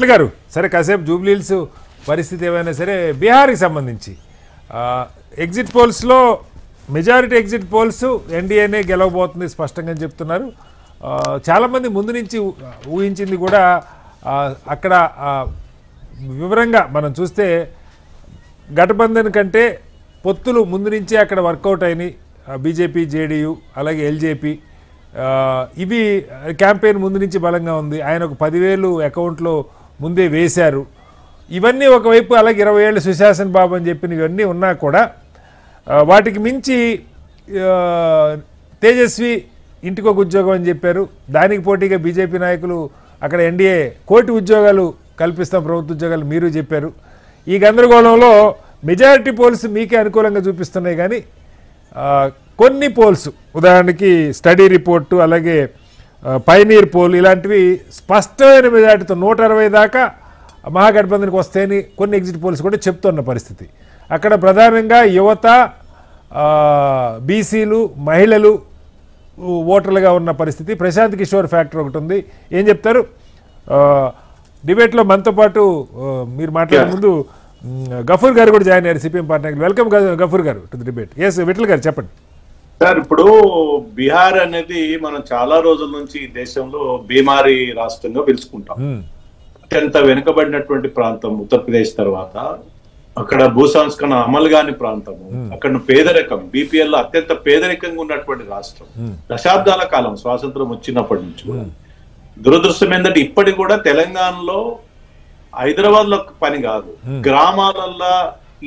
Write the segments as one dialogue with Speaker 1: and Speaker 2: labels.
Speaker 1: విఠల్ గారు, సరే కాసేపు జూబ్లీహిల్స్ పరిస్థితి ఏమైనా సరే, బీహార్కి సంబంధించి ఎగ్జిట్ పోల్స్లో మెజారిటీ ఎగ్జిట్ పోల్స్ ఎన్డీఏనే గెలవబోతుంది స్పష్టంగా చెప్తున్నారు. చాలామంది ముందు నుంచి ఊహించింది కూడా అక్కడ వివరంగా మనం చూస్తే గఠబంధన్ కంటే పొత్తులు ముందు నుంచే అక్కడ వర్కౌట్ అయినాయి. బీజేపీ, జేడీయూ, అలాగే ఎల్జేపీ ఇవి క్యాంపెయిన్ ముందు నుంచి బలంగా ఉంది. ఆయన ఒక 10,000 అకౌంట్లో ముందే వేశారు. ఇవన్నీ ఒకవైపు, అలాగే 20 ఏళ్ళు సుశాసన్ బాబు అని చెప్పిన ఇవన్నీ ఉన్నా కూడా వాటికి మించి తేజస్వి ఇంటికి ఒక ఉద్యోగం అని చెప్పారు. దానికి పోటీగా బీజేపీ నాయకులు అక్కడ ఎన్డీఏ 1 కోటి ఉద్యోగాలు కల్పిస్తాం, ప్రభుత్వ ఉద్యోగాలు మీరు చెప్పారు. ఈ గందరగోళంలో మెజారిటీ పోల్స్ మీకే అనుకూలంగా చూపిస్తున్నాయి, కానీ కొన్ని పోల్స్, ఉదాహరణకి స్టడీ రిపోర్టు, అలాగే పైనీర్ పోల్, ఇలాంటివి స్పష్టమైన మెజారిటీతో 160 దాకా మహాగఠబంధన్కి వస్తాయని కొన్ని ఎగ్జిట్ పోల్స్ కూడా చెప్తున్న పరిస్థితి. అక్కడ ప్రధానంగా యువత, బీసీలు, మహిళలు ఓటర్లుగా ఉన్న పరిస్థితి. ప్రశాంత్ కిషోర్ ఫ్యాక్టర్ ఒకటి ఉంది. ఏం చెప్తారు? డిబేట్లో మనతో పాటు మీరు మాట్లాడే ముందు గఫూర్ గారు కూడా జాయిన్ అయ్యారు, సిపిఎం పార్టీ. వెల్కమ్ గఫూర్ గారు to the debate. S Vithal గారు చెప్పండి
Speaker 2: సార్. ఇప్పుడు బీహార్ అనేది మనం చాలా రోజుల నుంచి దేశంలో బీమారీ రాష్ట్రంగా పిలుచుకుంటాం. అత్యంత వెనుకబడినటువంటి ప్రాంతం ఉత్తరప్రదేశ్ తర్వాత. అక్కడ భూ సంస్కరణ అమలు కాని ప్రాంతము, అక్కడ పేదరికం, బీపీఎల్ అత్యంత పేదరికంగా ఉన్నటువంటి రాష్ట్రం. దశాబ్దాల కాలం స్వాతంత్రం వచ్చినప్పటి నుంచి కూడా. దురదృష్టం ఏంటంటే ఇప్పటికి కూడా తెలంగాణలో, హైదరాబాద్ లో పని కాదు, గ్రామాలల్లో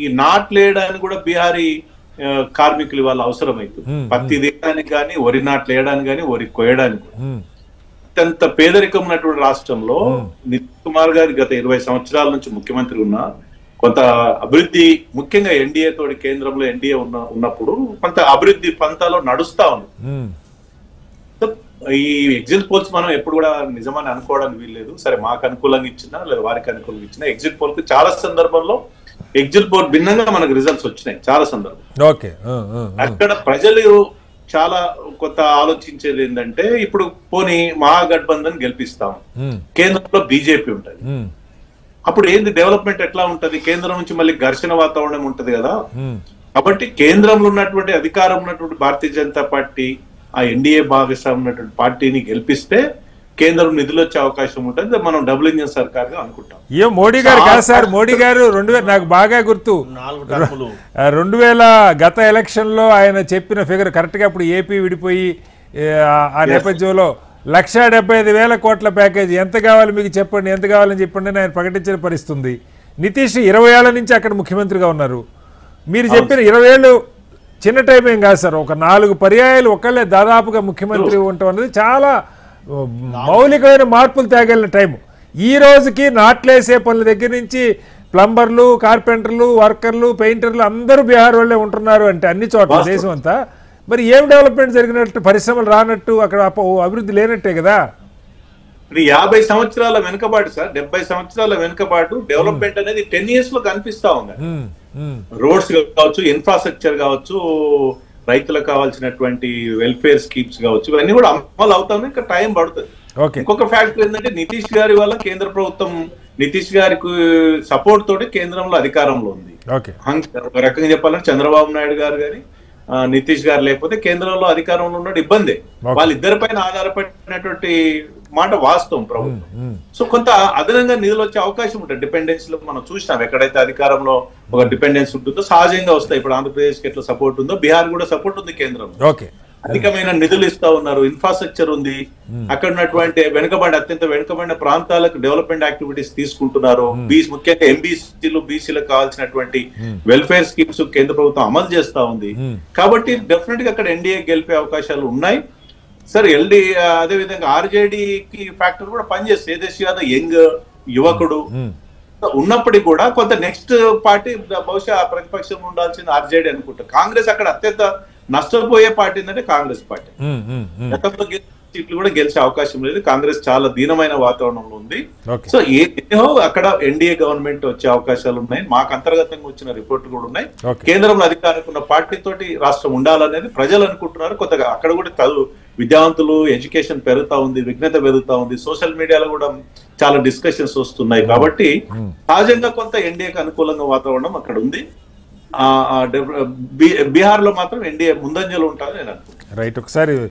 Speaker 2: ఈ నాట్లేయడానికి కూడా బీహారీ కార్మికులు వాళ్ళ అవసరం అవుతుంది. పత్తి తీయడానికి కానీ, వరి నాట్లు వేయడానికి కానీ, వరి కోయడానికి. అత్యంత పేదరికం ఉన్నటువంటి రాష్ట్రంలో నితీష్ కుమార్ గారు గత 20 సంవత్సరాల నుంచి ముఖ్యమంత్రి ఉన్న కొంత అభివృద్ధి, ముఖ్యంగా ఎన్డీఏ తోటి కేంద్రంలో ఎన్డీఏ ఉన్నప్పుడు కొంత అభివృద్ధి పంతాలో నడుస్తా ఉంది. ఈ ఎగ్జిట్ పోల్స్ మనం ఎప్పుడు కూడా నిజమని అనుకోవడానికి వీల్లేదు. సరే, మాకు అనుకూలంగా ఇచ్చినా లేదా వారికి అనుకూలంగా ఇచ్చినా ఎగ్జిట్ పోల్ కి చాలా సందర్భంలో ఎగ్జిట్ పోల్ భిన్నంగా మనకు రిజల్ట్స్ వచ్చినాయి చాలా సందర్భంలో. అక్కడ ప్రజలు చాలా కొత్త ఆలోచించేది ఏంటంటే, ఇప్పుడు పోనీ మహాగఠబంధన్ గెలిపిస్తాం, కేంద్రంలో బీజేపీ ఉంటది, అప్పుడు ఏంది డెవలప్మెంట్ ఎట్లా ఉంటది? కేంద్రం నుంచి మళ్ళీ ఘర్షణ వాతావరణం ఉంటది కదా. కాబట్టి కేంద్రంలో ఉన్నటువంటి అధికారం ఉన్నటువంటి భారతీయ జనతా పార్టీ, ఆ ఎన్డీఏ భాగస్వామ్యం ఉన్నటువంటి పార్టీని గెలిపిస్తే కేంద్రం నిధులు వచ్చే అవకాశం ఉంటుంది. మనం డబుల్ ఇంజిన్ సర్కార్ గా అనుకుంటాం.
Speaker 1: ఏ మోడీ గారు కాదు సార్, మోడీ గారు 2000 నాకు బాగా గుర్తు, 2000 గత ఎలక్షన్ లో ఆయన చెప్పిన ఫిగర్ కరెక్ట్ గా. అప్పుడు ఏపీ విడిపోయి ఆ నేపథ్యంలో 1,75,000 కోట్ల ప్యాకేజ్, ఎంత కావాలి మీకు చెప్పండి, ఎంత కావాలని చెప్పండి అని ఆయన ప్రకటించిన పరిస్థితుంది. నితీష్ 20 ఏళ్ల నుంచి అక్కడ ముఖ్యమంత్రిగా ఉన్నారు. మీరు చెప్పిన 20 ఏళ్ళు చిన్న టైం ఏం కాదు సార్. ఒక 4 పర్యాయాలు ఒకళ్ళే దాదాపుగా ముఖ్యమంత్రి ఉండటం అనేది చాలా మౌలికమైన మార్పులు తేగలిగిన టైము. ఈ రోజుకి నాట్లేసే పనుల దగ్గర నుంచి ప్లంబర్లు, కార్పెంటర్లు, వర్కర్లు, పెయింటర్లు అందరూ బీహార్ వాళ్ళే ఉంటున్నారు అంటే అన్ని చోట్ల దేశం అంతా. మరి ఏం డెవలప్మెంట్ జరిగినట్టు, పరిశ్రమలు రానట్టు, అక్కడ అభివృద్ధి లేనట్టే కదా.
Speaker 2: 50 సంవత్సరాల వెనుకబాటు సార్, 70 సంవత్సరాల వెనుకబాటు. డెవలప్మెంట్ అనేది 10 years లో కనిపిస్తా ఉంది. రోడ్స్ కావచ్చు, ఇన్ఫ్రాస్ట్రక్చర్ కావచ్చు, రైతులకు కావాల్సినటువంటి వెల్ఫేర్ స్కీమ్స్ కావచ్చు, ఇవన్నీ కూడా అమలు అవుతా ఉన్నాయి. ఇంకా టైం పడుతుంది. ఇంకొక ఫ్యాక్టర్ ఏంటంటే, నితీష్ గారి వల్ల కేంద్ర ప్రభుత్వం, నితీష్ గారికి సపోర్ట్ తోటి కేంద్రంలో అధికారంలో ఉంది. ఒక రకంగా చెప్పాలంటే చంద్రబాబు నాయుడు గారు కానీ నితీష్ గారు లేకపోతే కేంద్రంలో అధికారంలో ఉన్న ఇబ్బంది. వాళ్ళిద్దరిపైన ఆధారపడినటువంటి మాట వాస్తవం ప్రభుత్వం. సో కొంత అదనంగా నిధులు వచ్చే అవకాశం ఉంటుంది. డిపెండెన్స్ లో మనం చూసినాం, ఎక్కడైతే అధికారంలో ఒక డిపెండెన్స్ ఉంటుందో సహజంగా వస్తాయి. ఇప్పుడు ఆంధ్రప్రదేశ్ కి ఎట్లా సపోర్ట్ ఉందో బీహార్ కూడా సపోర్ట్ ఉంది కేంద్రంలో. అధికమైన నిధులు ఇస్తా ఉన్నారు, ఇన్ఫ్రాస్ట్రక్చర్ ఉంది. అక్కడ ఉన్నటువంటి అత్యంత వెనుకబడిన ప్రాంతాలకు డెవలప్మెంట్ యాక్టివిటీస్ తీసుకుంటున్నారు. ముఖ్యంగా ఎంబీసీలు, బీసీలకు కావాల్సినటువంటి వెల్ఫేర్ స్కీమ్స్ కేంద్ర ప్రభుత్వం అమలు చేస్తా ఉంది. కాబట్టి డెఫినెట్ గా అక్కడ ఎన్డీఏ గెలిపే అవకాశాలు ఉన్నాయి. సార్, అదే విధంగా ఆర్జేడీకి ఫ్యాక్టర్ కూడా పనిచేస్తుంది. తేజస్వి యాదవ్ యంగ్ యువకుడు ఉన్నప్పటికీ కూడా కొంత నెక్స్ట్ పార్టీ బహుశా ప్రతిపక్షం ఉండాల్సింది ఆర్జేడీ అనుకుంటా. కాంగ్రెస్ అక్కడ అత్యంత నష్టపోయే పార్టీ ఏంటంటే కాంగ్రెస్ పార్టీ. గతంలో సీట్లు కూడా గెలిచే అవకాశం లేదు. కాంగ్రెస్ చాలా దీనమైన వాతావరణంలో ఉంది. సో ఏదో అక్కడ ఎన్డీఏ గవర్నమెంట్ వచ్చే అవకాశాలు ఉన్నాయి. మాకు అంతర్గతంగా వచ్చిన రిపోర్ట్లు కూడా ఉన్నాయి. కేంద్రంలో అధికారం ఉన్న పార్టీ తోటి రాష్ట్రం ఉండాలనేది ప్రజలు అనుకుంటున్నారు. కొత్తగా అక్కడ కూడా విద్యావంతులు ఎడ్యుకేషన్ పెరుగుతా ఉంది, విజ్ఞత పెరుగుతా ఉంది, సోషల్ మీడియాలో కూడా చాలా డిస్కషన్స్ వస్తున్నాయి. కాబట్టి సహజంగా కొంత ఎన్డీఏకి అనుకూలంగా వాతావరణం అక్కడ ఉంది. బీహార్ లో మాత్రం ఎన్డీఏ ముందంజలో ఉంటారని నేను అనుకుంటున్నాను.
Speaker 1: రైట్, ఒకసారి